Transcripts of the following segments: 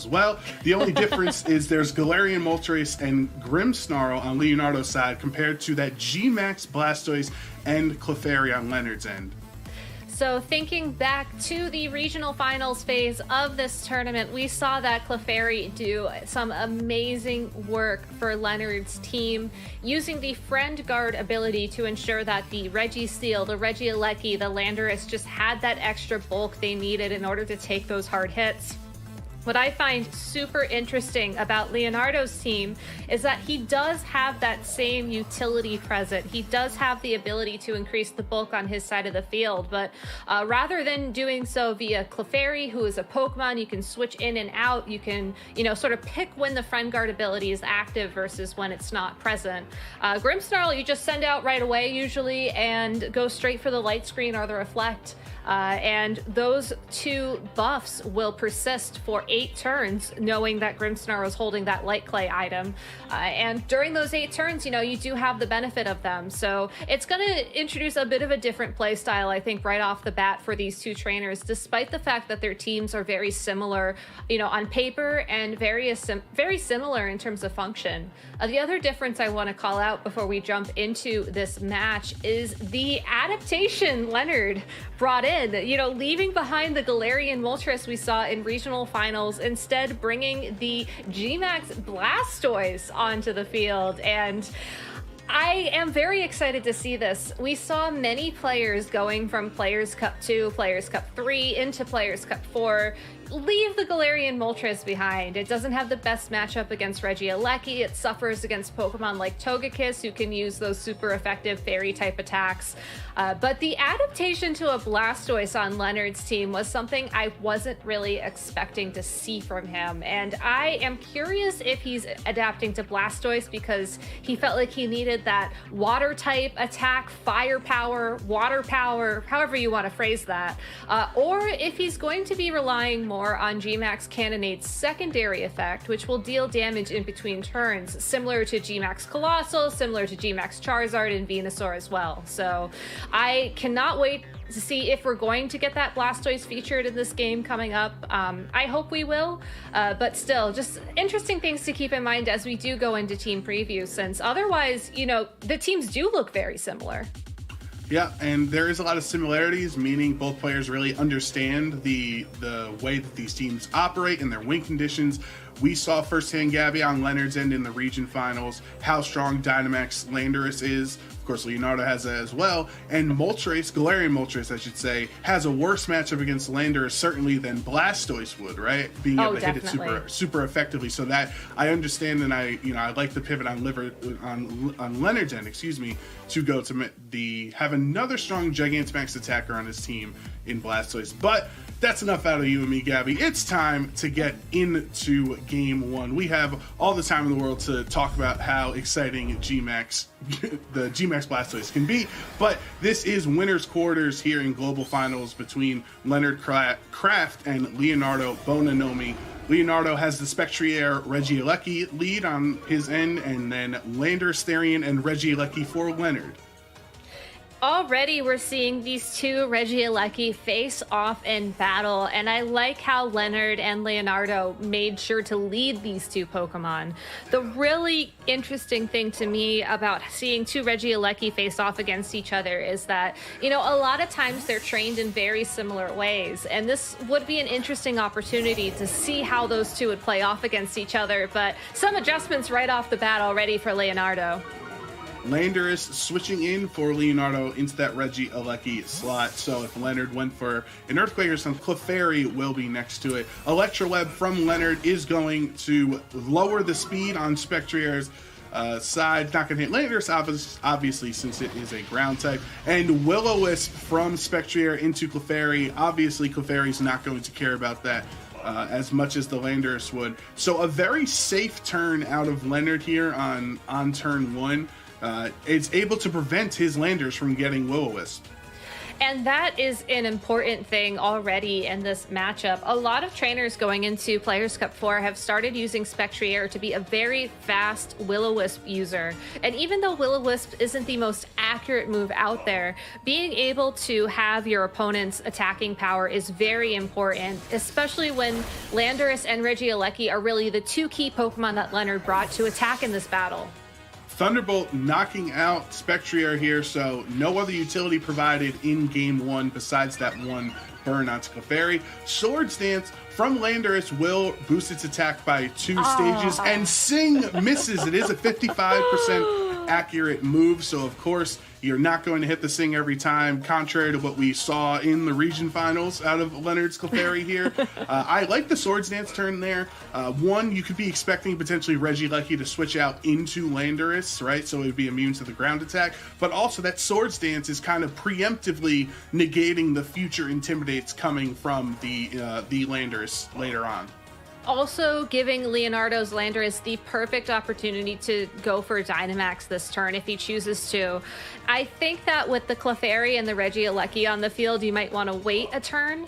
as well. The only difference is there's Galarian Moltres and Grimmsnarl on Leonardo's side compared to that G-Max Blastoise and Clefairy on Leonard's end. So thinking back to the regional finals phase of this tournament, we saw that Clefairy do some amazing work for Leonard's team, using the Friend Guard ability to ensure that the Registeel, the Regieleki, the Landorus just had that extra bulk they needed in order to take those hard hits. What I find super interesting about Leonardo's team is that he does have that same utility present. He does have the ability to increase the bulk on his side of the field, but rather than doing so via Clefairy, who is a Pokemon, you can switch in and out. You can, sort of pick when the Friend Guard ability is active versus when it's not present. Grimmsnarl, you just send out right away usually and go straight for the Light Screen or the Reflect. And those two buffs will persist for 8 turns, knowing that Grimmsnarl is holding that Light Clay item. And during those 8 turns, you do have the benefit of them. So it's going to introduce a bit of a different play style, I think, right off the bat for these two trainers, despite the fact that their teams are very similar, on paper, and very similar in terms of function. The other difference I want to call out before we jump into this match is the adaptation Leonard brought in. Leaving behind the Galarian Moltres we saw in regional finals, instead bringing the G-Max Blastoise onto the field. And I am very excited to see this. We saw many players going from Players' Cup 2, Players' Cup 3 into Players' Cup 4 leave the Galarian Moltres behind. It doesn't have the best matchup against Regieleki. It suffers against Pokemon like Togekiss, who can use those super effective fairy-type attacks. But the adaptation to a Blastoise on Leonard's team was something I wasn't really expecting to see from him. And I am curious if he's adapting to Blastoise because he felt like he needed that water-type attack, firepower, water power, however you want to phrase that. Or if he's going to be relying more on G-Max Cannonade's secondary effect, which will deal damage in between turns, similar to G-Max Colossal, similar to G-Max Charizard and Venusaur as well. So I cannot wait to see if we're going to get that Blastoise featured in this game coming up. I hope we will, but still, just interesting things to keep in mind as we do go into team previews, since otherwise, the teams do look very similar. Yeah, and there is a lot of similarities, meaning both players really understand the way that these teams operate and their win conditions. We saw firsthand, Gabby, on Leonard's end in the region finals, how strong Dynamax Landorus is. Of course, Leonardo has that as well. And Moltres, Galarian Moltres, I should say, has a worse matchup against Landorus, certainly, than Blastoise would, right? Being able to definitely hit it super effectively. So that I understand, and I like the pivot on Leonard's end, to go to have another strong Gigantamax attacker on his team in Blastoise. But that's enough out of you and me, Gabby. It's time to get into Game 1. We have all the time in the world to talk about how exciting the G-Max Blastoise can be, but this is winner's quarters here in Global Finals between Leonard Kraft and Leonardo Bonanomi. Leonardo has the Spectrier Regieleki lead on his end, and then Landorus, Therian, and Regieleki for Leonard. Already we're seeing these two Regieleki face off in battle, and I like how Leonard and Leonardo made sure to lead these two Pokemon. The really interesting thing to me about seeing two Regieleki face off against each other is that, a lot of times they're trained in very similar ways, and this would be an interesting opportunity to see how those two would play off against each other, but some adjustments right off the bat already for Leonardo. Landorus switching in for Leonardo into that Regieleki slot. So if Leonard went for an Earthquake or something, Clefairy will be next to it. Electroweb from Leonard is going to lower the speed on Spectrier's side. Not going to hit Landorus, obviously, since it is a ground type. And Will-O-Wisp from Spectrier into Clefairy. Obviously, Clefairy's not going to care about that as much as the Landorus would. So a very safe turn out of Leonard here on turn 1. It's able to prevent his Landorus from getting Will-O-Wisp. And that is an important thing already in this matchup. A lot of trainers going into Players Cup 4 have started using Spectrier to be a very fast Will-O-Wisp user. And even though Will-O-Wisp isn't the most accurate move out there, being able to have your opponent's attacking power is very important, especially when Landorus and Regieleki are really the two key Pokemon that Leonard brought to attack in this battle. Thunderbolt knocking out Spectrier here, so no other utility provided in game one besides that one burn onto Clefairy. Swords Dance from Landorus will boost its attack by 2 stages, and Sing misses. It is a 55% accurate move, so of course you're not going to hit the Sing every time, contrary to what we saw in the region finals out of Leonard's Clefairy here. I like the Swords Dance turn there. One, you could be expecting potentially Regieleki to switch out into Landorus, right? So it would be immune to the ground attack. But also that Swords Dance is kind of preemptively negating the future Intimidates coming from the Landorus later on. Also giving Leonardo's Landorus the perfect opportunity to go for Dynamax this turn if he chooses to. I think that with the Clefairy and the Regieleki on the field, you might want to wait a turn,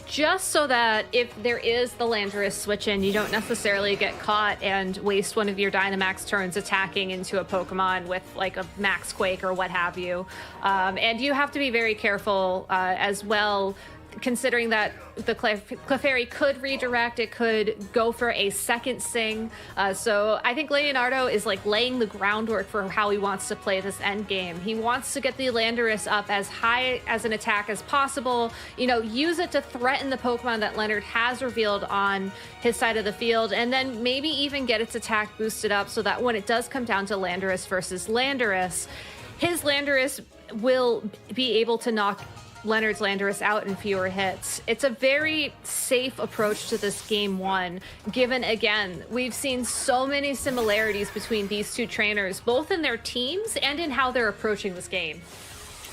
just so that if there is the Landorus switch in, you don't necessarily get caught and waste one of your Dynamax turns attacking into a Pokemon with like a Max Quake or what have you. And you have to be very careful as well, considering that the Clefairy could redirect, it could go for a second Sing. So I think Leonardo is like laying the groundwork for how he wants to play this end game. He wants to get the Landorus up as high as an attack as possible, you know, use it to threaten the Pokemon that Leonard has revealed on his side of the field, and then maybe even get its attack boosted up so that when it does come down to Landorus versus Landorus, his Landorus will be able to knock Leonard's Landorus out in fewer hits. It's a very safe approach to this game one, given, again, we've seen so many similarities between these two trainers, both in their teams and in how they're approaching this game.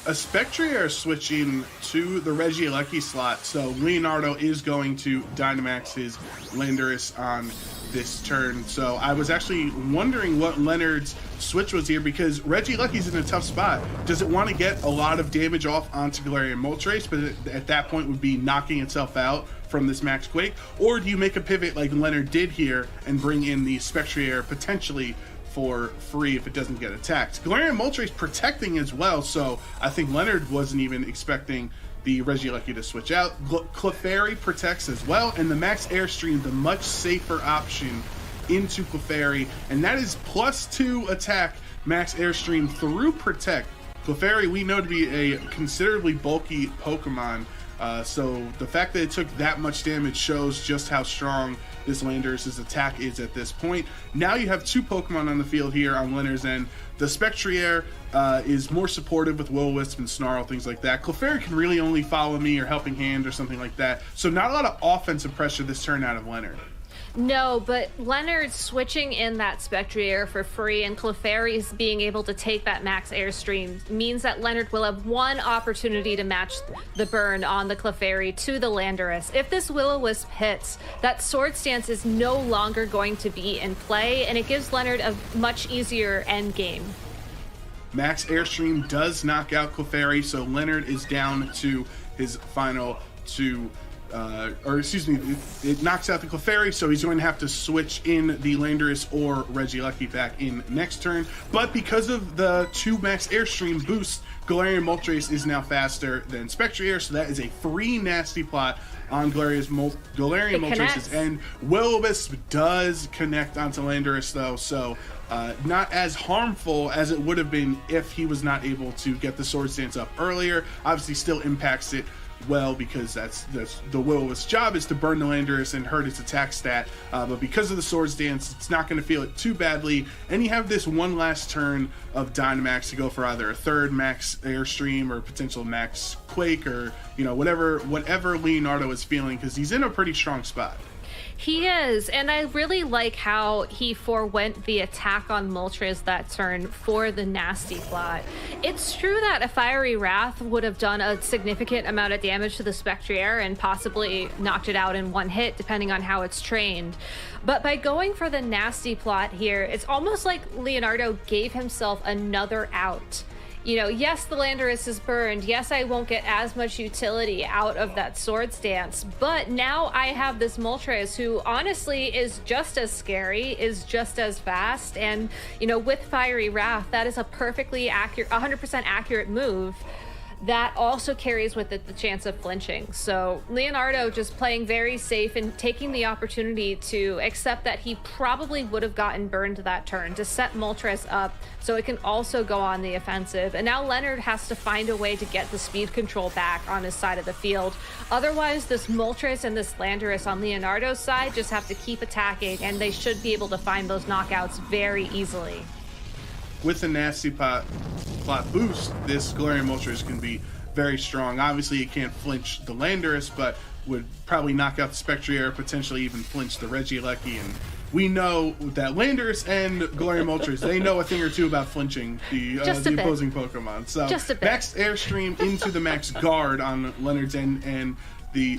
A Spectrier switching to the Regieleki slot, so Leonardo is going to Dynamax his Landorus on this turn. So I was actually wondering what Leonard's switch was here, because Regieleki's in a tough spot. Does it want to get a lot of damage off onto Galarian Moltres, but at that point would be knocking itself out from this Max Quake? Or do you make a pivot like Leonard did here and bring in the Spectrier potentially for free if it doesn't get attacked? Galarian Moltres protecting as well, so I think Leonard wasn't even expecting the Regieleki to switch out. Clefairy protects as well, and the Max Airstream, the much safer option into Clefairy, and that is +2 attack Max Airstream through Protect. Clefairy we know to be a considerably bulky Pokemon, so the fact that it took that much damage shows just how strong this Landorus' attack is at this point. Now you have 2 Pokemon on the field here on Leonard's end. The Spectrier is more supportive with Will-O-Wisp and Snarl, things like that. Clefairy can really only follow me or Helping Hand or something like that, so not a lot of offensive pressure this turn out of Leonard. No, but Leonard switching in that Spectrier for free and Clefairy's being able to take that Max Airstream means that Leonard will have one opportunity to match the burn on the Clefairy to the Landorus. If this Will-O-Wisp hits, that Swords Dance is no longer going to be in play, and it gives Leonard a much easier end game. Max Airstream does knock out Clefairy, so Leonard is down to his final 2. It knocks out the Clefairy, so he's going to have to switch in the Landorus or Regieleki back in next turn. But because of the 2 Max Airstream boosts, Galarian Moltres is now faster than Spectrier, so that is a free Nasty Plot on Galarian Moltres' end. Will-O-Wisp does connect onto Landorus, though, so not as harmful as it would have been if he was not able to get the Swords Dance up earlier. Obviously still impacts it well, because that's the Will-O-Wisp job, is to burn the Landorus and hurt its attack stat, but because of the Swords Dance, it's not going to feel it too badly, and you have this one last turn of Dynamax to go for either a 3rd Max Airstream or potential Max Quake, or whatever Leonardo is feeling, because he's in a pretty strong spot. He is, and I really like how he forewent the attack on Moltres that turn for the Nasty Plot. It's true that a Fiery Wrath would have done a significant amount of damage to the Spectrier and possibly knocked it out in one hit, depending on how it's trained. But by going for the Nasty Plot here, it's almost like Leonardo gave himself another out. yes, the Landorus is burned. Yes, I won't get as much utility out of that Swords Dance, but now I have this Moltres who honestly is just as scary, is just as fast, and, with Fiery Wrath, that is a perfectly accurate, 100% accurate move that also carries with it the chance of flinching. So Leonardo just playing very safe and taking the opportunity to accept that he probably would have gotten burned that turn to set Moltres up so it can also go on the offensive. And now Leonard has to find a way to get the speed control back on his side of the field. Otherwise, this Moltres and this Landorus on Leonardo's side just have to keep attacking, and they should be able to find those knockouts very easily. With a nasty plot boost, this Galarian Moltres can be very strong. Obviously, it can't flinch the Landorus, but would probably knock out the Spectrier, potentially even flinch the Regieleki. And we know that Landorus and Galarian Moltres, they know a thing or two about flinching the opposing Pokemon. So max Airstream into the max guard on Leonard's end,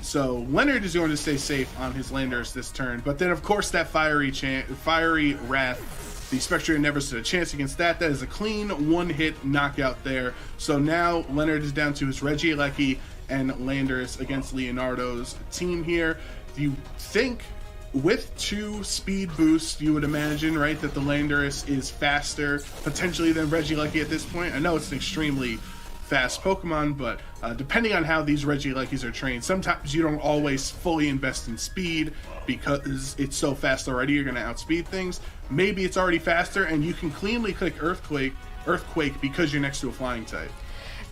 so Leonard is going to stay safe on his Landorus this turn. But then, of course, that Fiery Wrath. The Spectrier never stood a chance against that. That is a clean one-hit knockout there. So now Leonard is down to his Regieleki and Landorus against Leonardo's team here. Do you think with 2 speed boosts, you would imagine, right, that the Landorus is faster potentially than Regieleki at this point? I know it's an extremely fast Pokemon, but depending on how these Regielekis are trained, sometimes you don't always fully invest in speed because it's so fast already, you're going to outspeed things. Maybe it's already faster and you can cleanly click Earthquake because you're next to a flying type.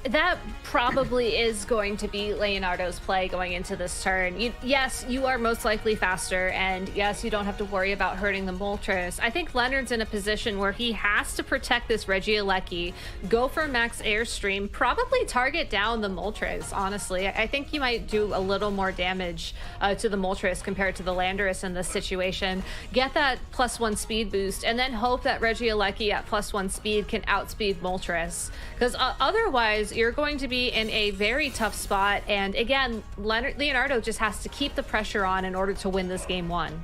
That probably is going to be Leonardo's play going into this turn. Yes, you are most likely faster, and yes, you don't have to worry about hurting the Moltres. I think Leonard's in a position where he has to protect this Regieleki, go for max Airstream, probably target down the Moltres, honestly. I think you might do a little more damage to the Moltres compared to the Landorus in this situation. Get that +1 speed boost, and then hope that Regieleki at +1 speed can outspeed Moltres. Because otherwise, you're going to be in a very tough spot. And again, Leonardo just has to keep the pressure on in order to win this game 1.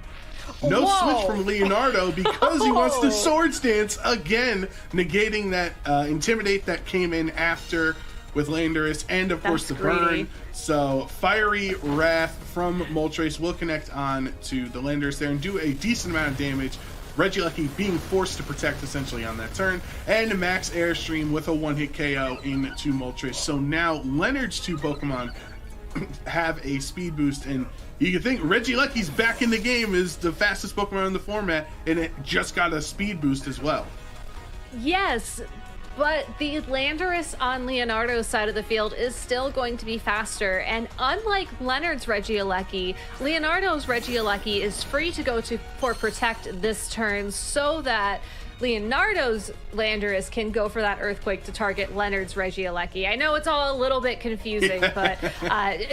No switch from Leonardo because he wants the Swords Dance again, negating that Intimidate that came in after with Landorus, and of course the burn. So Fiery Wrath from Moltres will connect on to the Landorus there and do a decent amount of damage. Regieleki being forced to protect essentially on that turn, and max Airstream with a one-hit KO into Moltres. So now Leonard's 2 Pokemon have a speed boost, and you can think Regieleki's back in the game, is the fastest Pokemon in the format, and it just got a speed boost as well. Yes, but the Landorus on Leonardo's side of the field is still going to be faster, and unlike Leonard's Regieleki, Leonardo's Regieleki is free to go for Protect this turn so that Leonardo's Landorus can go for that Earthquake to target Leonard's Regieleki. I know it's all a little bit confusing, but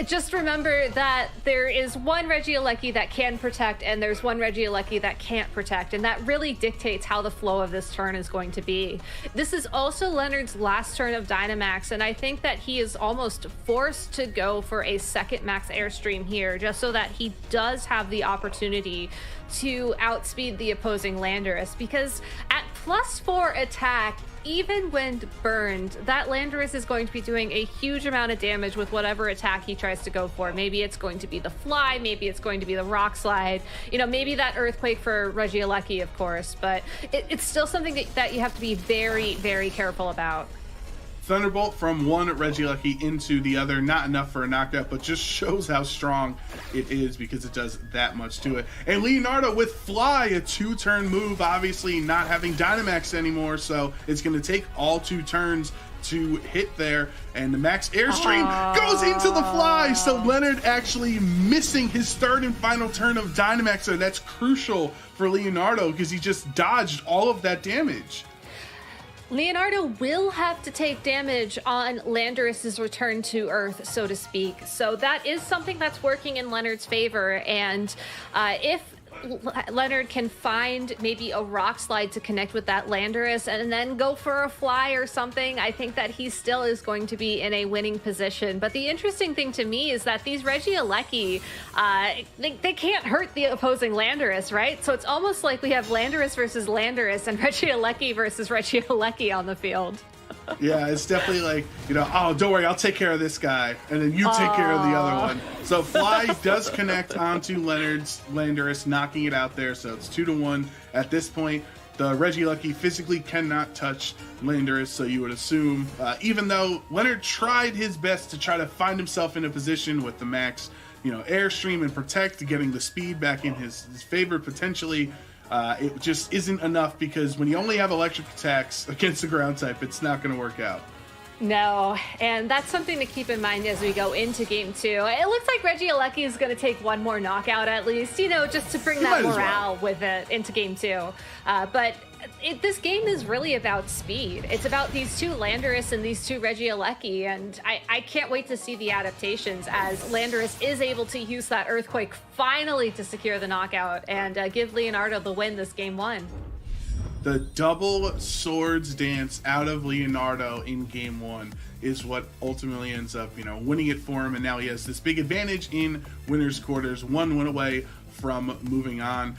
just remember that there is one Regieleki that can protect, and there's one Regieleki that can't protect, and that really dictates how the flow of this turn is going to be. This is also Leonard's last turn of Dynamax, and I think that he is almost forced to go for a second max Airstream here, just so that he does have the opportunity to outspeed the opposing Landorus, because at +4 attack, even when burned, that Landorus is going to be doing a huge amount of damage with whatever attack he tries to go for. Maybe it's going to be the Fly, maybe it's going to be the Rock Slide, maybe that Earthquake for Regieleki, of course, but it's still something that you have to be very, very careful about. Thunderbolt from one Regieleki into the other, not enough for a knockout, but just shows how strong it is because it does that much to it. And Leonardo with Fly, a 2-turn move, obviously not having Dynamax anymore, so it's going to take all 2 turns to hit there, and the max Airstream goes into the Fly, so Leonard actually missing his third and final turn of Dynamax, so that's crucial for Leonardo because he just dodged all of that damage. Leonardo will have to take damage on Landorus's return to Earth, so to speak. So that is something that's working in Leonard's favor. And if Leonard can find maybe a Rock Slide to connect with that Landorus and then go for a Fly or something, I think that he still is going to be in a winning position. But the interesting thing to me is that these Regieleki, they can't hurt the opposing Landorus, right? So it's almost like we have Landorus versus Landorus and Regieleki versus Regieleki on the field. Yeah, it's definitely like, oh, don't worry, I'll take care of this guy, and then you take care of the other one. So Fly does connect onto Leonard's Landorus, knocking it out there, so it's 2-1 at this point. The Regieleki physically cannot touch Landorus, so you would assume, even though Leonard tried his best to try to find himself in a position with the max, Airstream and Protect, getting the speed back in his favor potentially, it just isn't enough, because when you only have electric attacks against the ground type, it's not going to work out. No, and that's something to keep in mind as we go into game 2. It looks like Regieleki is going to take one more knockout at least, just to bring that morale with it into game 2. But this game is really about speed. It's about these two Landorus and these two Regieleki, and I can't wait to see the adaptations as Landorus is able to use that Earthquake finally to secure the knockout and give Leonardo the win this game 1. The double swords dance out of Leonardo in game 1 is what ultimately ends up, winning it for him. And now he has this big advantage in winner's quarters, 1 win away from moving on.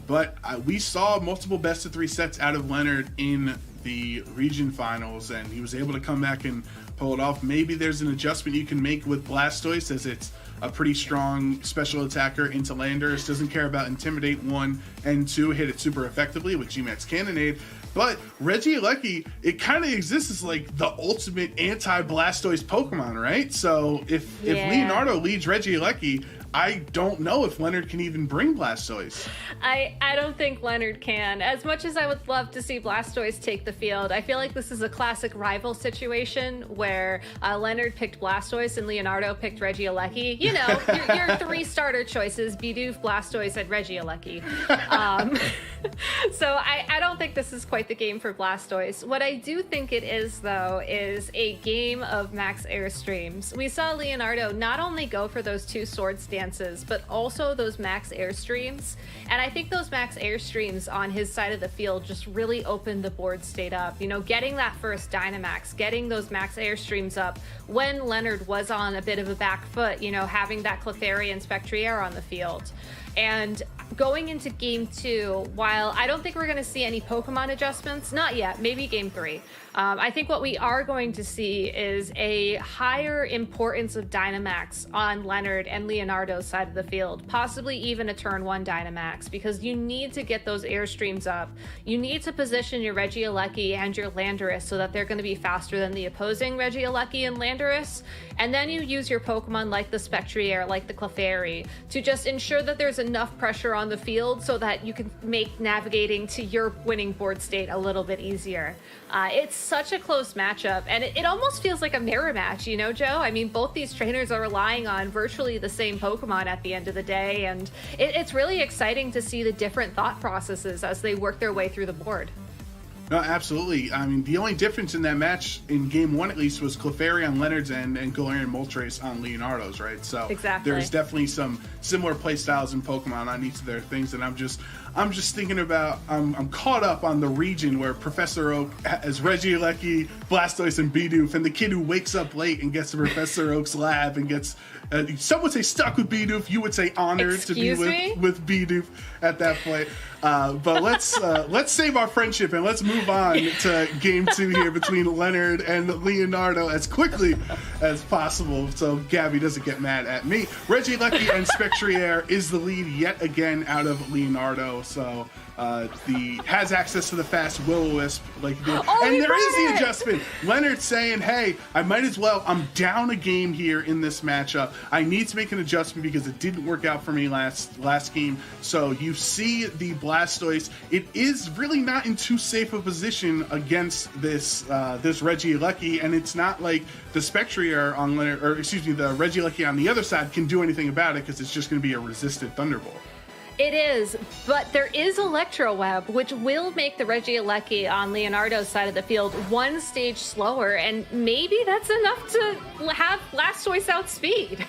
But we saw multiple best-of-3 sets out of Leonard in the region finals, and he was able to come back and pull it off. Maybe there's an adjustment you can make with Blastoise, as it's a pretty strong special attacker into Landorus, doesn't care about Intimidate 1 and 2, hit it super effectively with G-Max Cannonade. But Regieleki, it kind of exists as like the ultimate anti-Blastoise Pokemon, right? So if Leonardo leads Regieleki, I don't know if Leonard can even bring Blastoise. I don't think Leonard can. As much as I would love to see Blastoise take the field, I feel like this is a classic rival situation where Leonard picked Blastoise and Leonardo picked Regieleki. Your 3 starter choices, Bidoof, Blastoise, and Regieleki. So I don't think this is quite the game for Blastoise. What I do think it is, though, is a game of max Airstreams. We saw Leonardo not only go for those 2 sword stances, but also those max Airstreams. And I think those max Airstreams on his side of the field just really opened the board state up. Getting that first Dynamax, getting those max Airstreams up when Leonard was on a bit of a back foot, having that Clefairy and Spectrier on the field. And going into game 2, while I don't think we're going to see any Pokemon adjustments, not yet, maybe game 3, I think what we are going to see is a higher importance of Dynamax on Leonard and Leonardo's side of the field, possibly even a turn 1 Dynamax, because you need to get those Airstreams up. You need to position your Regieleki and your Landorus so that they're going to be faster than the opposing Regieleki and Landorus, and then you use your Pokemon like the Spectrier, like the Clefairy, to just ensure that there's enough pressure on the field so that you can make navigating to your winning board state a little bit easier. It's such a close matchup, and it almost feels like a mirror match, Joe? I mean, both these trainers are relying on virtually the same Pokemon at the end of the day, and it's really exciting to see the different thought processes as they work their way through the board. No, absolutely. I mean, the only difference in that match, in game 1 at least, was Clefairy on Leonard's end and Galarian Moltres on Leonardo's, right? So exactly. There's definitely some similar play styles in Pokemon on each of their things, and I'm just thinking about, I'm caught up on the region where Professor Oak has Regieleki, Blastoise, and Bidoof, and the kid who wakes up late and gets to Professor Oak's lab and gets, some would say stuck with Bidoof, you would say honored to be with Bidoof at that point. But let's save our friendship and let's move on to game 2 here between Leonard and Leonardo as quickly as possible, so Gabby doesn't get mad at me. Regieleki and Spectrier is the lead yet again out of Leonardo, so has access to the fast Will-O-Wisp like you did. And there is the adjustment. Leonard saying, hey, I might as well, I'm down a game here in this matchup. I need to make an adjustment because it didn't work out for me last game. So you see the Blastoise. It is really not in too safe a position against this Regieleki, and it's not like the Spectrier on Leonard, or excuse me, the Regieleki on the other side can do anything about it because it's just going to be a resisted Thunderbolt. It is, but there is Electro Web, which will make the Regieleki on Leonardo's side of the field 1 stage slower, and maybe that's enough to have Blastoise outspeed.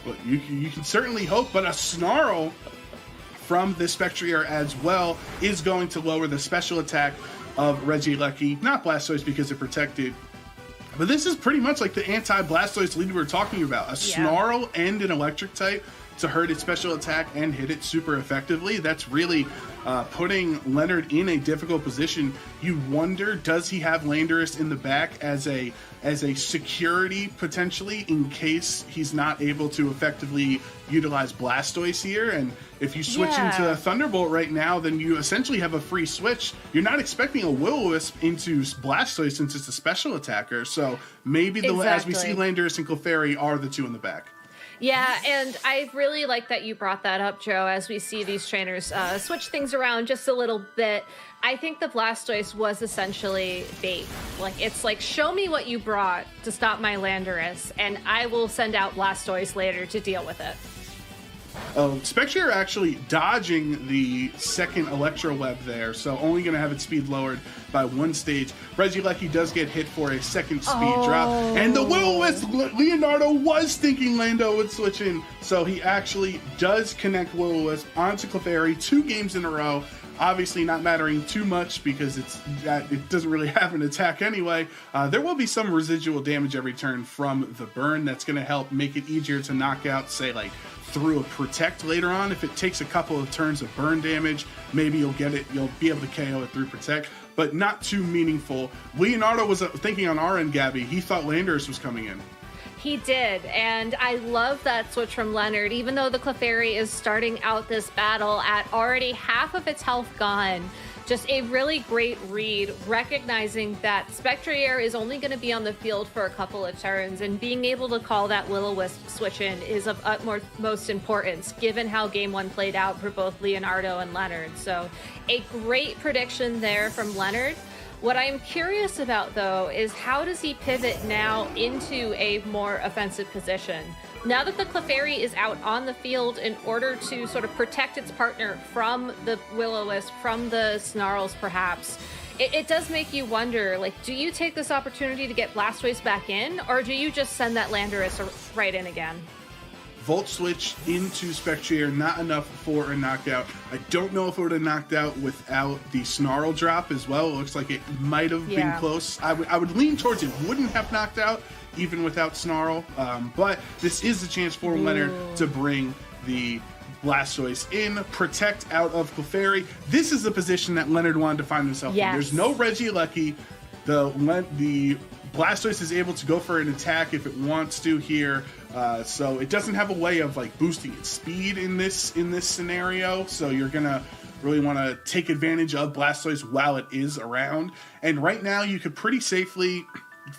Well, you can certainly hope, but a Snarl from the Spectrier as well is going to lower the special attack of Regieleki, not Blastoise because it protected. But this is pretty much like the anti-Blastoise lead we were talking about. A Snarl and an electric type to hurt its special attack and hit it super effectively. That's really putting Leonard in a difficult position. You wonder, does he have Landorus in the back as a security potentially in case he's not able to effectively utilize Blastoise here? And if you switch into Thunderbolt right now, then you essentially have a free switch. You're not expecting a Will-O-Wisp into Blastoise since it's a special attacker. So maybe as we see, Landorus and Clefairy are the two in the back. Yeah, and I really like that you brought that up, Joe, as we see these trainers switch things around just a little bit. I think the Blastoise was essentially bait. Like, it's like, show me what you brought to stop my Landorus, and I will send out Blastoise later to deal with it. Spectre actually dodging the second Electro Web there, so only going to have its speed lowered by 1 stage. Regieleki does get hit for a second speed drop, and the Will-O-Wisp, Leonardo was thinking Lando would switch in, so he actually does connect Will-O-Wisp onto Clefairy 2 games in a row. Obviously not mattering too much because it doesn't really have an attack anyway. There will be some residual damage every turn from the burn that's going to help make it easier to knock out, say, like, through a Protect later on. If it takes a couple of turns of burn damage, maybe you'll be able to KO it through Protect, but not too meaningful. Leonardo was thinking on our end, Gabby, he thought Landorus was coming in. He did, and I love that switch from Leonard, even though the Clefairy is starting out this battle at already half of its health gone. Just a really great read, recognizing that Spectrier is only going to be on the field for a couple of turns, and being able to call that Will-O-Wisp switch in is of utmost importance, given how Game 1 played out for both Leonardo and Leonard. So a great prediction there from Leonard. What I'm curious about, though, is how does he pivot now into a more offensive position? Now that the Clefairy is out on the field in order to sort of protect its partner from the Will-O-Wisp, from the Snarls perhaps, it does make you wonder, like, do you take this opportunity to get Blastoise back in, or do you just send that Landorus right in again? Volt Switch into Spectrier, not enough for a knockout. I don't know if it would have knocked out without the Snarl drop as well. It looks like it might have been close. I would lean towards it wouldn't have knocked out even without Snarl, but this is a chance for Leonard to bring the Blastoise in, protect out of Clefairy. This is the position that Leonard wanted to find himself in. There's no Regieleki. The Blastoise is able to go for an attack if it wants to here, so it doesn't have a way of like boosting its speed in this scenario. So you're gonna really want to take advantage of Blastoise while it is around. And right now, you could pretty safely,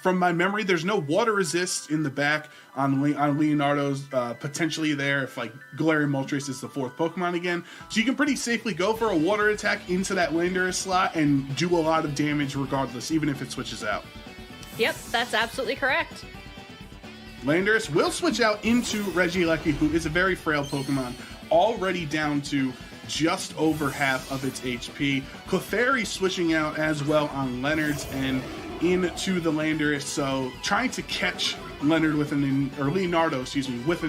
from my memory, there's no water resist in the back on Leonardo's potentially there if like Galarian Moltres is the 4th Pokemon again. So you can pretty safely go for a water attack into that Landorus slot and do a lot of damage regardless, even if it switches out. Yep, that's absolutely correct. Landorus will switch out into Regieleki, who is a very frail Pokemon, already down to just over half of its HP. Clefairy switching out as well on Leonard's and into the Landorus, so trying to catch Leonardo with an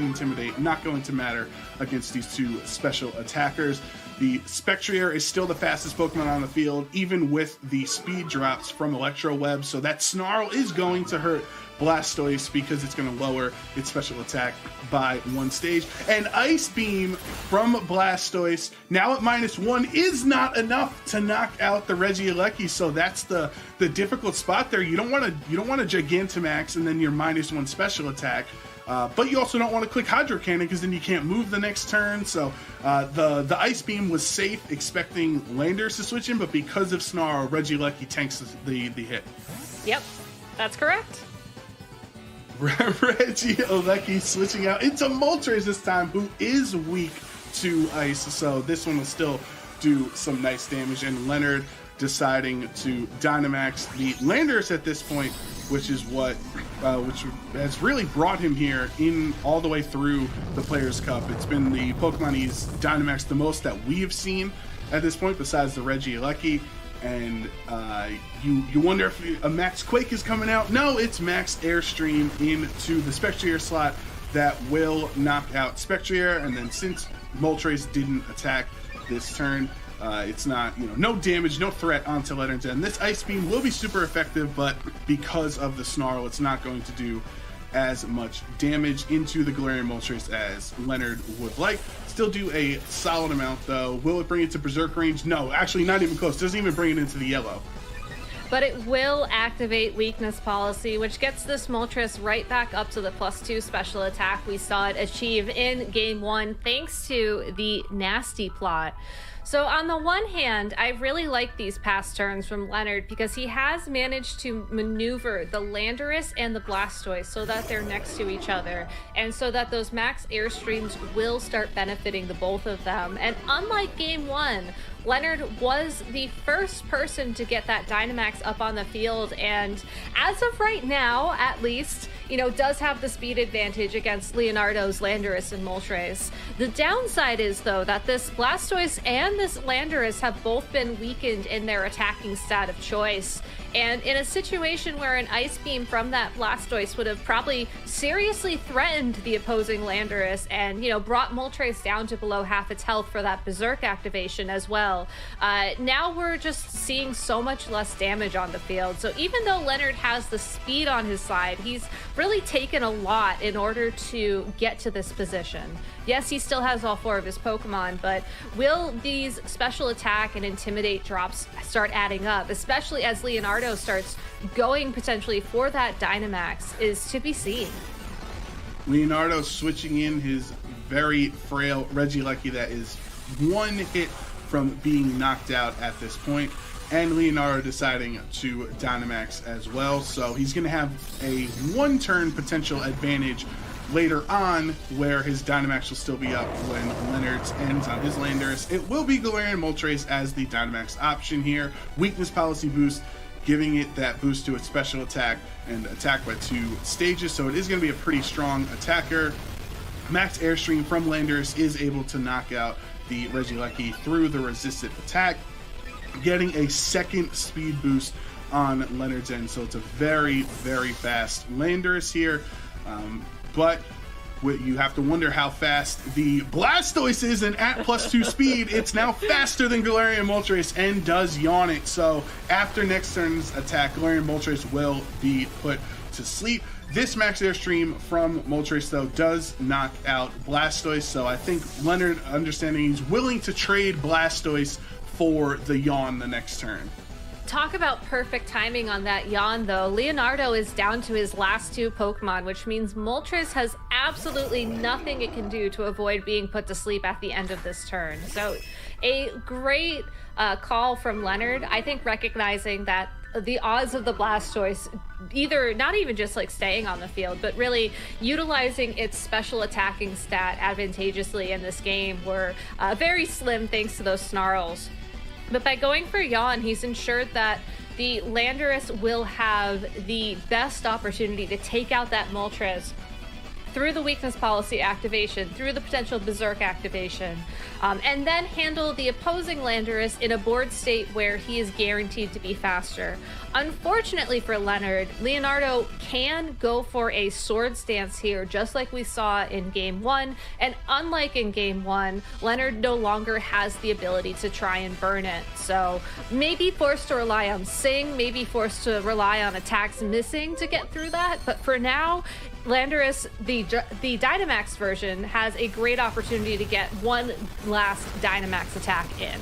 Intimidate, not going to matter against these two special attackers. The Spectrier is still the fastest Pokemon on the field, even with the speed drops from Electro Web, so that Snarl is going to hurt Blastoise because it's going to lower its special attack by 1 stage. And Ice Beam from Blastoise, now at -1, is not enough to knock out the Regieleki, so that's the difficult spot there. You don't want to Gigantamax and then your -1 special attack. But you also don't want to click Hydro Cannon because then you can't move the next turn. So the Ice Beam was safe, expecting Landorus to switch in, but because of Snarl, Regieleki tanks the hit. Yep, that's correct. Regieleki switching out into Moltres this time, who is weak to Ice. So this one will still do some nice damage. And Leonard deciding to Dynamax the Landorus at this point, which is what which has really brought him here in all the way through the Players' Cup. It's been the Pokemon he's Dynamaxed the most that we have seen at this point, besides the Regieleki. And you wonder if a Max Quake is coming out. No, it's Max Airstream into the Spectrier slot that will knock out Spectrier. And then since Moltres didn't attack this turn, it's not, no damage, no threat onto Leonard's end. This Ice Beam will be super effective, but because of the Snarl, it's not going to do as much damage into the Galarian Moltres as Leonard would like. Still do a solid amount though. Will it bring it to Berserk range? No, actually not even close. Doesn't even bring it into the yellow. But it will activate Weakness Policy, which gets this Moltres right back up to the +2 special attack we saw it achieve in Game 1 thanks to the Nasty Plot. So on the one hand, I really like these past turns from Leonard because he has managed to maneuver the Landorus and the Blastoise so that they're next to each other, and so that those max airstreams will start benefiting the both of them. And unlike Game 1, Leonard was the first person to get that Dynamax up on the field, and as of right now, at least, does have the speed advantage against Leonardo's Landorus and Moltres. The downside is, though, that this Blastoise and this Landorus have both been weakened in their attacking stat of choice. And in a situation where an Ice Beam from that Blastoise would have probably seriously threatened the opposing Landorus and, brought Moltres down to below half its health for that Berserk activation as well, now we're just seeing so much less damage on the field. So even though Leonard has the speed on his side, he's really taken a lot in order to get to this position. Yes, he still has all 4 of his Pokemon, but will these special attack and intimidate drops start adding up, especially as Leonardo starts going potentially for that Dynamax, is to be seen. Leonardo switching in his very frail Regieleki that is 1 hit from being knocked out at this point, and Leonardo deciding to Dynamax as well. So he's going to have a 1-turn potential advantage later on, where his Dynamax will still be up when Leonard's ends on his Landorus. It will be Galarian Moltres as the Dynamax option here. Weakness Policy boost, giving it that boost to its special attack and attack by 2 stages, so it is going to be a pretty strong attacker. Max Airstream from Landorus is able to knock out the Regieleki through the resisted attack, getting a 2nd speed boost on Leonard's end, so it's a very, very fast Landorus here. But you have to wonder how fast the Blastoise is, and at +2 speed, it's now faster than Galarian Moltres and does yawn it. So after next turn's attack, Galarian Moltres will be put to sleep. This max airstream from Moltres, though, does knock out Blastoise, so I think Leonard, understanding he's willing to trade Blastoise for the yawn the next turn. Talk about perfect timing on that yawn, though. Leonardo is down to his last 2 Pokemon, which means Moltres has absolutely nothing it can do to avoid being put to sleep at the end of this turn. So a great call from Leonard, I think, recognizing that the odds of the Blastoise either not even just like staying on the field, but really utilizing its special attacking stat advantageously in this game were very slim thanks to those snarls. But by going for yawn, he's ensured that the Landorus will have the best opportunity to take out that Moltres through the Weakness Policy activation, through the potential Berserk activation, and then handle the opposing Landorus in a board state where he is guaranteed to be faster. Unfortunately for Leonard, Leonardo can go for a Sword Stance here, just like we saw in Game 1, and unlike in Game 1, Leonard no longer has the ability to try and burn it. So maybe forced to rely on Sing, maybe forced to rely on attacks missing to get through that, but for now, Landorus, the Dynamax version, has a great opportunity to get one last Dynamax attack in.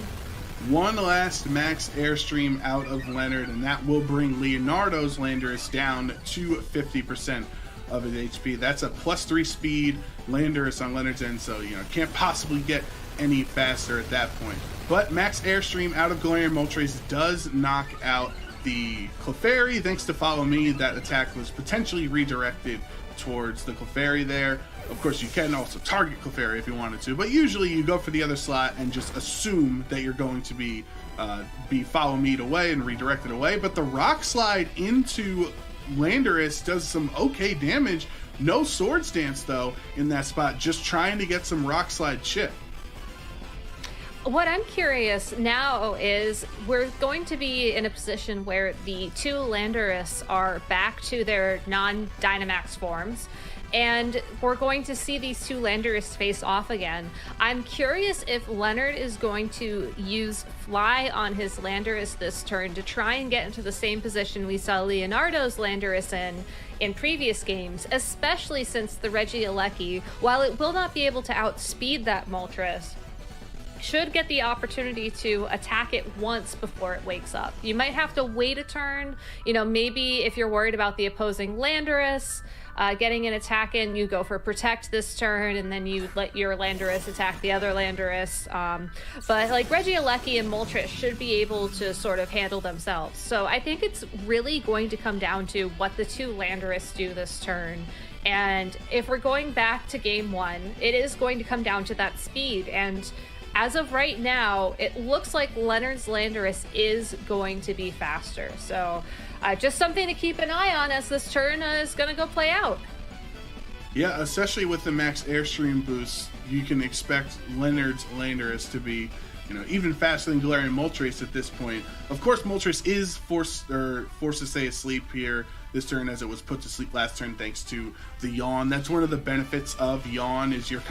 One last max airstream out of Leonard, and that will bring Leonardo's Landorus down to 50% of his HP. That's a +3 speed Landorus on Leonard's end, so can't possibly get any faster at that point. But max airstream out of Galarian Moltres does knock out the Clefairy. Thanks to Follow Me, that attack was potentially redirected towards the Clefairy there. Of course, you can also target Clefairy if you wanted to, but usually you go for the other slot and just assume that you're going to be Follow Me'd away and redirected away. But the Rock Slide into Landorus does some okay damage. No Sword Stance, though, in that spot, just trying to get some Rock Slide chip. What I'm curious now is we're going to be in a position where the 2 Landorus are back to their non-Dynamax forms, and we're going to see these two Landorus face off again. I'm curious if Leonard is going to use Fly on his Landorus this turn to try and get into the same position we saw Leonardo's Landorus in previous games, especially since the Regieleki, while it will not be able to outspeed that Moltres, should get the opportunity to attack it once before it wakes up. You might have to wait a turn, maybe if you're worried about the opposing Landorus getting an attack in, you go for Protect this turn, and then you let your Landorus attack the other Landorus. But like Regieleki and Moltres should be able to sort of handle themselves. So I think it's really going to come down to what the two Landorus do this turn. And if we're going back to game one, it is going to come down to that speed. And as of right now, it looks like Leonard's Landorus is going to be faster. So just something to keep an eye on as this turn is going to go play out. Yeah, especially with the max airstream boost, you can expect Leonard's Landorus to be, even faster than Galarian Moltres at this point. Of course, Moltres is forced to stay asleep here this turn, as it was put to sleep last turn thanks to the Yawn. That's one of the benefits of Yawn, is you're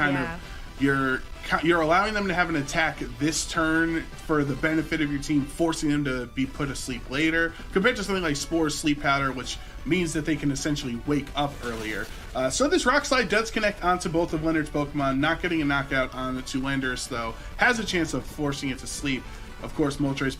allowing them to have an attack this turn for the benefit of your team, forcing them to be put asleep later, compared to something like Spore's Sleep Powder, which means that they can essentially wake up earlier. So this Rock Slide does connect onto both of Leonard's Pokemon, not getting a knockout on the two Landorus, though, has a chance of forcing it to sleep. Of course, Moltres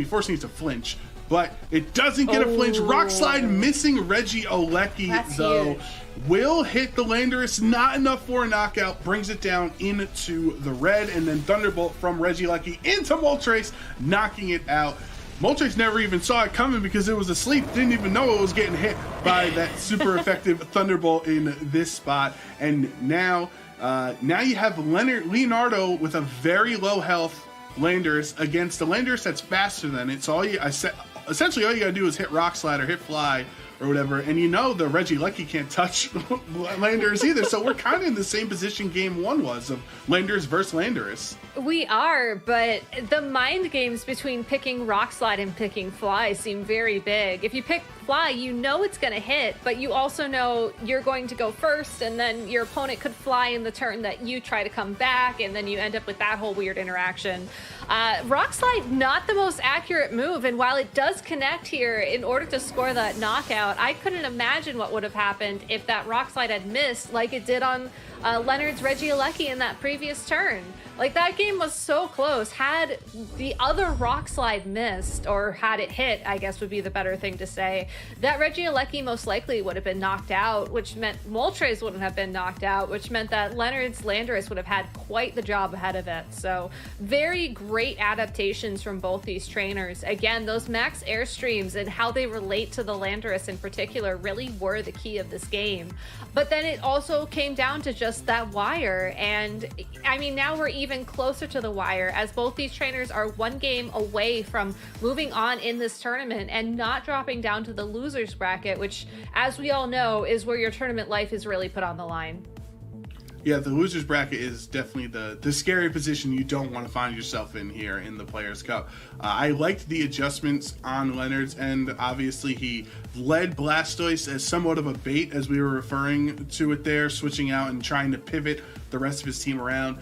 forcing it to flinch, but it doesn't get a flinch. Rock Slide missing Regieleki, though. Huge. Will hit the Landorus, not enough for a knockout, brings it down into the red, and then Thunderbolt from Regieleki into Moltres, knocking it out. Moltres never even saw it coming because it was asleep, didn't even know it was getting hit by that super effective Thunderbolt in this spot. And now you have Leonardo with a very low health Landorus against a Landorus that's faster than it. So essentially all you gotta do is hit Rock Slide or hit Fly or whatever, and the Regieleki can't touch Landorus either, so we're kind of in the same position game one was of Landorus versus Landorus. We are, but the mind games between picking Rock Slide and picking Fly seem very big. If you pick Fly, you know it's going to hit, but you also know you're going to go first, and then your opponent could fly in the turn that you try to come back, and then you end up with that whole weird interaction. Rock Slide, not the most accurate move, and while it does connect here in order to score that knockout, I couldn't imagine what would have happened if that Rock Slide had missed like it did on Leonard's Regieleki in that previous turn. Like, that game was so close. Had the other Rock Slide missed, or had it hit, I guess would be the better thing to say, that Regieleki most likely would have been knocked out, which meant Moltres wouldn't have been knocked out, which meant that Leonard's Landorus would have had quite the job ahead of it. So, very great adaptations from both these trainers. Again, those max airstreams and how they relate to the Landorus in particular really were the key of this game. But then it also came down to just that wire, and I mean, now we're even closer to the wire, as both these trainers are one game away from moving on in this tournament and not dropping down to the losers bracket, which, as we all know, is where your tournament life is really put on the line. Yeah, the losers bracket is definitely the scary position you don't want to find yourself in here in the Players' Cup. I liked the adjustments on Leonard's end. Obviously, he led Blastoise as somewhat of a bait, as we were referring to it there, switching out and trying to pivot the rest of his team around.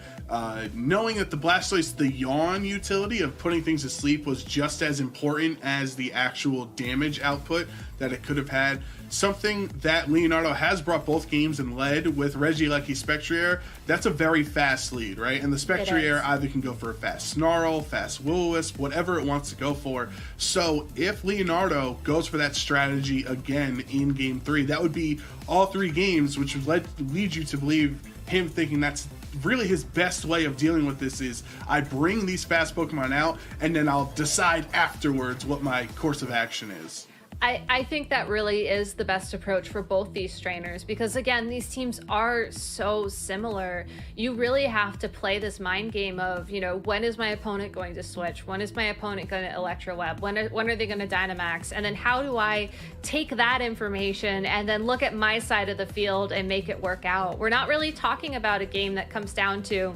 Knowing that the Blastoise, the Yawn utility of putting things to sleep was just as important as the actual damage output that it could have had. Something that Leonardo has brought both games and led with Regieleki Spectrier. That's a very fast lead, right? And the Spectrier either can go for a fast Snarl, fast Will-O-Wisp, whatever it wants to go for. So if Leonardo goes for that strategy again in game 3, that would be all 3 games, which would lead you to believe him thinking that's really his best way of dealing with this is I bring these fast Pokemon out and then I'll decide afterwards what my course of action is. I think that really is the best approach for both these trainers, because again, these teams are so similar. You really have to play this mind game of, when is my opponent going to switch? When is my opponent going to Electro Web? When are they going to Dynamax? And then how do I take that information and then look at my side of the field and make it work out? We're not really talking about a game that comes down to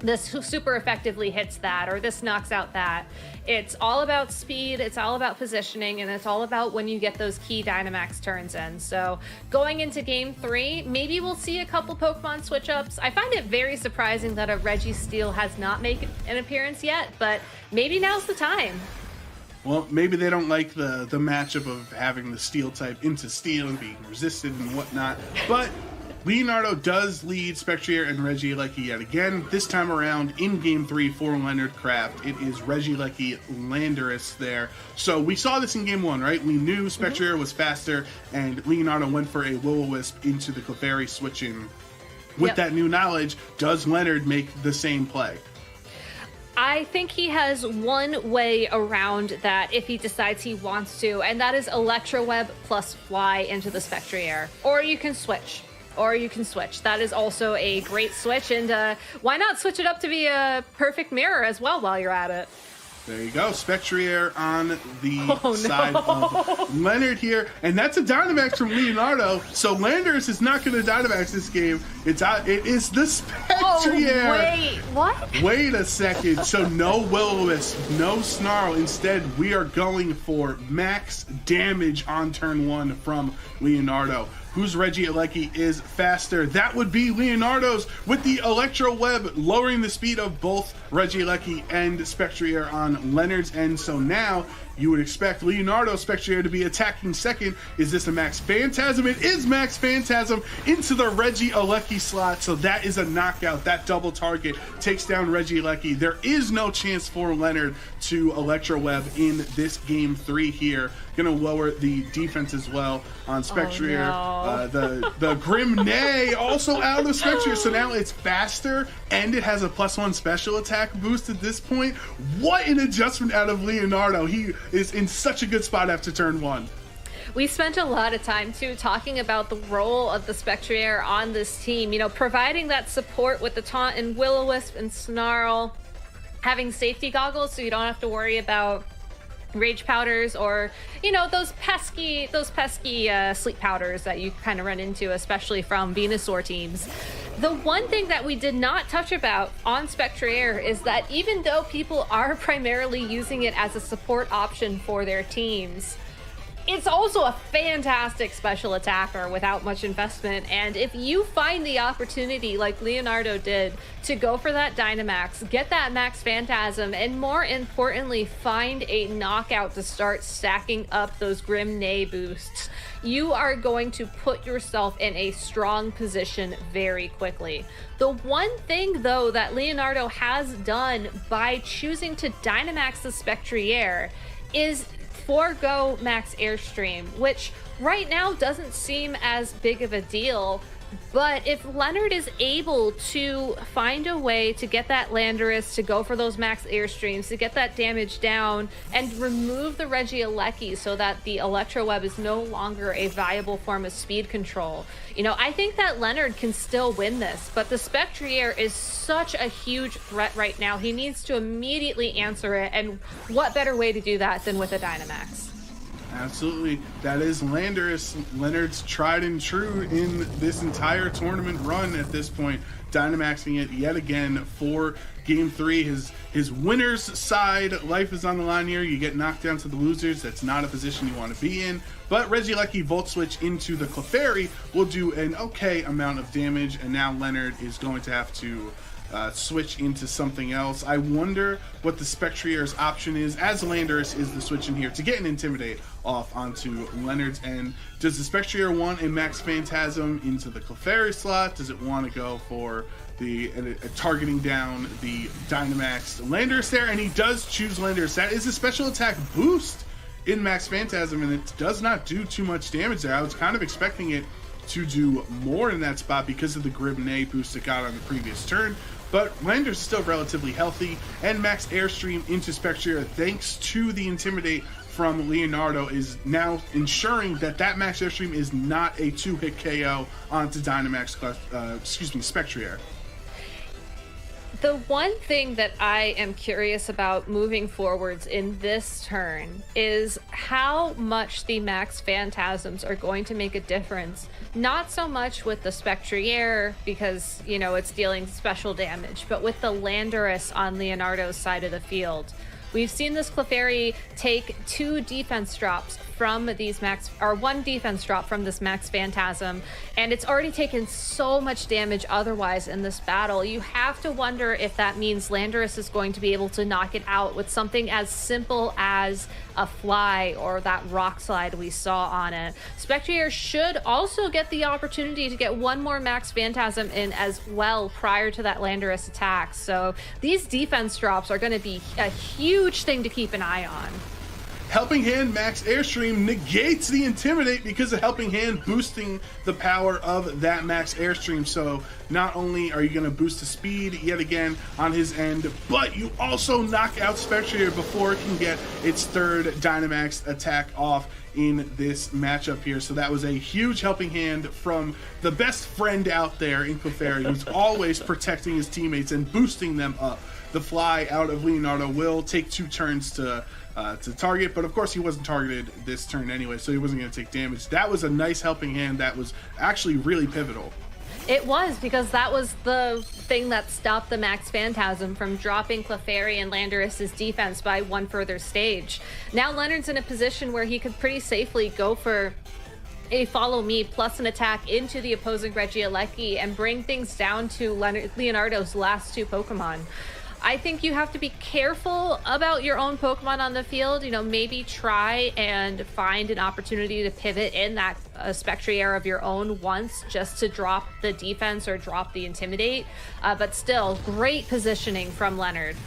this super effectively hits that, or this knocks out that. It's all about speed, it's all about positioning, and it's all about when you get those key Dynamax turns in. So going into game 3, maybe we'll see a couple Pokemon switch ups. I find it very surprising that a Registeel has not made an appearance yet, but maybe now's the time. Well, maybe they don't like the matchup of having the Steel type into Steel and being resisted and whatnot, but Leonardo does lead Spectrier and Regieleki yet again. This time around in Game 3 for Leonard Craft, it is Regieleki Landorus there. So we saw this in Game 1, right? We knew Spectrier was faster, and Leonardo went for a Will-O-Wisp into the Clefairy switch-in. With that new knowledge, does Leonard make the same play? I think he has one way around that if he decides he wants to, and that is Electro Web plus Fly into the Spectrier. Or you can switch. That is also a great switch, and why not switch it up to be a perfect mirror as well while you're at it? There you go, Spectrier on the side of Leonard here, and that's a Dynamax from Leonardo, so Landorus is not going to Dynamax this game. It is the Spectrier! Oh, wait, what? Wait a second, so no Will-O-Wisp, no Snarl, instead we are going for max damage on turn 1 from Leonardo. Whose Regieleki is faster? That would be Leonardo's, with the Electro Web lowering the speed of both Regieleki and Spectrier on Leonard's end. So now you would expect Leonardo Spectrier to be attacking second. Is this a Max Phantasm? It is Max Phantasm into the Regieleki slot. So that is a knockout. That double target takes down Regieleki. There is no chance for Leonard to Electro Web in this game 3 here. Gonna lower the defense as well on Spectrier. Oh, no. The Grim Neigh also out of Spectrier, so now it's faster and it has a +1 special attack boost at this point. What an adjustment out of Leonardo. He is in such a good spot after turn 1. We spent a lot of time, too, talking about the role of the Spectrier on this team. You know, providing that support with the Taunt and Will-O-Wisp and Snarl, having safety goggles so you don't have to worry about rage powders or, you know, those pesky sleep powders that you kind of run into, especially from Venusaur teams. The one thing that we did not touch about on Spectrier is that even though people are primarily using it as a support option for their teams, it's also a fantastic special attacker without much investment, and if you find the opportunity, like Leonardo did, to go for that Dynamax, get that Max Phantasm, and more importantly, find a knockout to start stacking up those Grim Neigh boosts, you are going to put yourself in a strong position very quickly. The one thing, though, that Leonardo has done by choosing to Dynamax the Spectrier is forego Max Airstream, which right now doesn't seem as big of a deal, but if Leonard is able to find a way to get that Landorus to go for those Max Airstreams, to get that damage down, and remove the Regieleki so that the Electro Web is no longer a viable form of speed control, you know, I think that Leonard can still win this, but the Spectrier is such a huge threat right now. He needs to immediately answer it, and what better way to do that than with a Dynamax? Absolutely. That is Landorus, Leonard's tried and true in this entire tournament run at this point, Dynamaxing it yet again for Game 3. His winner's side, life is on the line here. You get knocked down to the losers. That's not a position you want to be in. But Regieleki Volt Switch into the Clefairy will do an okay amount of damage, and now Leonard is going to have to switch into something else. I wonder what the Spectrier's option is, as Landorus is the switch in here to get an Intimidate off onto Leonard's end. Does the Spectrier want a Max Phantasm into the Clefairy slot? Does it want to go for the targeting down the Dynamax Landorus there? And he does choose Landorus. That is a special attack boost in Max Phantasm, and it does not do too much damage there. I was kind of expecting it to do more in that spot because of the Grim Neigh boost it got on the previous turn. But Landorus is still relatively healthy, and Max Airstream into Spectrier, thanks to the Intimidate from Leonardo, is now ensuring that that Max Airstream is not a 2-hit KO onto Dynamax, Spectrier. The one thing that I am curious about moving forwards in this turn is how much the Max Phantasms are going to make a difference. Not so much with the Spectrier, because, you know, it's dealing special damage, but with the Landorus on Leonardo's side of the field. We've seen this Clefairy take 2 defense drops from these one defense drop from this Max Phantasm, and it's already taken so much damage otherwise in this battle. You have to wonder if that means Landorus is going to be able to knock it out with something as simple as a fly or that rock slide we saw on it. Spectrier should also get the opportunity to get one more Max Phantasm in as well prior to that Landorus attack. So these defense drops are going to be a huge thing to keep an eye on. Helping Hand Max Airstream negates the Intimidate because of Helping Hand boosting the power of that Max Airstream. So not only are you going to boost the speed yet again on his end, but you also knock out Spectrier before it can get its 3rd Dynamax attack off in this matchup here. So that was a huge helping hand from the best friend out there in Clefairy, who's always protecting his teammates and boosting them up. The fly out of Leonardo will take 2 turns to target, but of course he wasn't targeted this turn anyway, so he wasn't going to take damage. That was a nice helping hand that was actually really pivotal. It was, because that was the thing that stopped the Max Phantasm from dropping Clefairy and Landorus' defense by one further stage. Now Leonard's in a position where he could pretty safely go for a follow me plus an attack into the opposing Regieleki and bring things down to Leonardo's last 2 Pokemon. I think you have to be careful about your own Pokemon on the field. You know, maybe try and find an opportunity to pivot in that Spectrier of your own once, just to drop the defense or drop the Intimidate. But still, great positioning from Leonard.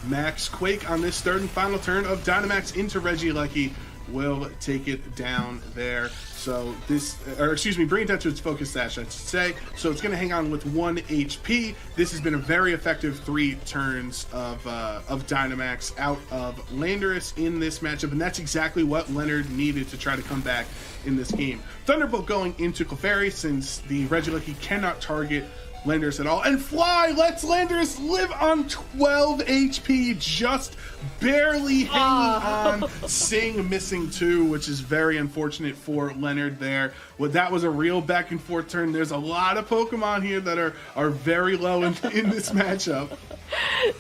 Max Quake on this 3rd and final turn of Dynamax into Regieleki will take it down there. So this, or excuse me, bring it down to its focus dash, I should say. So it's going to hang on with 1 HP. This has been a very effective 3 turns of Dynamax out of Landorus in this matchup, and that's exactly what Leonard needed to try to come back in this game. Thunderbolt going into Clefairy, since the Regieleki cannot target Landorus at all, and Fly lets Landorus live on 12 HP, just barely hanging on. Sing missing 2, which is very unfortunate for Leonard there. Well, that was a real back and forth turn. There's a lot of Pokemon here that are very low in this matchup.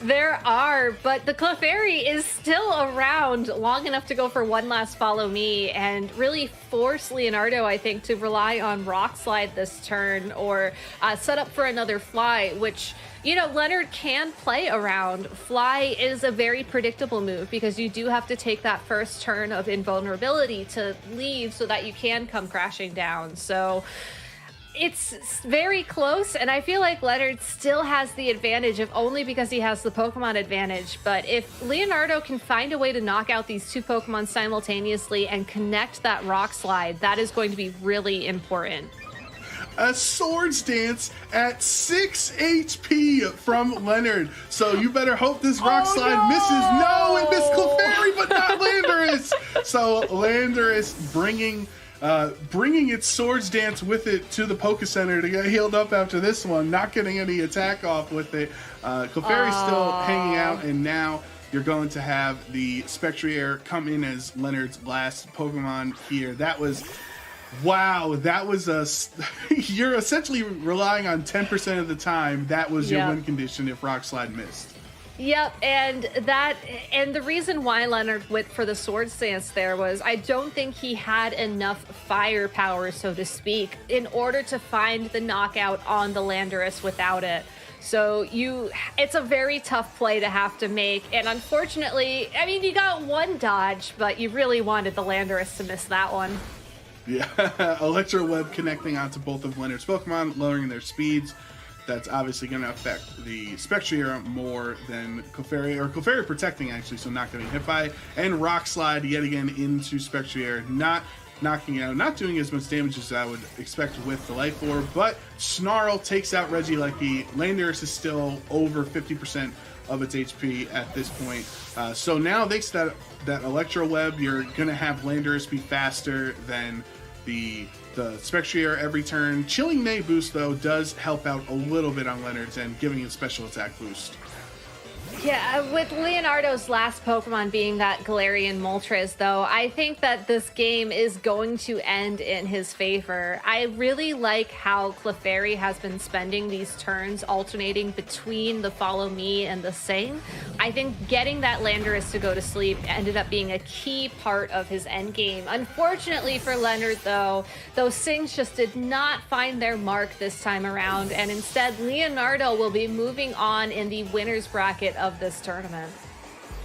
There are, but the Clefairy is still around long enough to go for one last follow me and really force Leonardo, I think, to rely on Rock Slide this turn or set up for another Fly, which, you know, Leonard can play around. Fly is a very predictable move because you do have to take that first turn of invulnerability to leave so that you can come crashing down. So it's very close, and I feel like Leonard still has the advantage, if only because he has the Pokemon advantage. But if Leonardo can find a way to knock out these 2 Pokemon simultaneously and connect that Rock Slide, that is going to be really important. A Swords Dance at 6 HP from Leonard. So you better hope this Rock Slide misses. No, it missed Clefairy, but not Landorus. So Landorus bringing its Swords Dance with it to the Poké Center to get healed up after this one, not getting any attack off with it. Clefairy's still hanging out, and now you're going to have the Spectrier come in as Leonard's last Pokemon here. That was... wow, that was you're essentially relying on 10% of the time. That was your win condition if Rock Slide missed. Yep, and the reason why Leonard went for the Sword Stance there was I don't think he had enough firepower, so to speak, in order to find the knockout on the Landorus without it. So it's a very tough play to have to make, and unfortunately, I mean, you got one dodge, but you really wanted the Landorus to miss that one. Yeah, Electro Web connecting onto both of Leonard's Pokemon, lowering their speeds. That's obviously going to affect the Spectrier more than Clefairy, or Clefairy protecting actually, so not getting hit by. And Rock Slide yet again into Spectrier, not knocking it out, not doing as much damage as I would expect with the Life Orb, but Snarl takes out Regieleki. Landorus is still over 50% of its HP at this point. So now thanks to that Electro Web, you're going to have Landorus be faster than the Spectrier every turn. Chilling May boost, though, does help out a little bit on Leonard's end, giving him special attack boost. Yeah, with Leonardo's last Pokemon being that Galarian Moltres, though, I think that this game is going to end in his favor. I really like how Clefairy has been spending these turns alternating between the Follow Me and the Sing. I think getting that Landorus to go to sleep ended up being a key part of his endgame. Unfortunately for Leonard, though, those Sings just did not find their mark this time around, and instead Leonardo will be moving on in the winner's bracket of this tournament.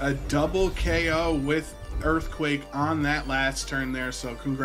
A double KO with Earthquake on that last turn there, so congrats.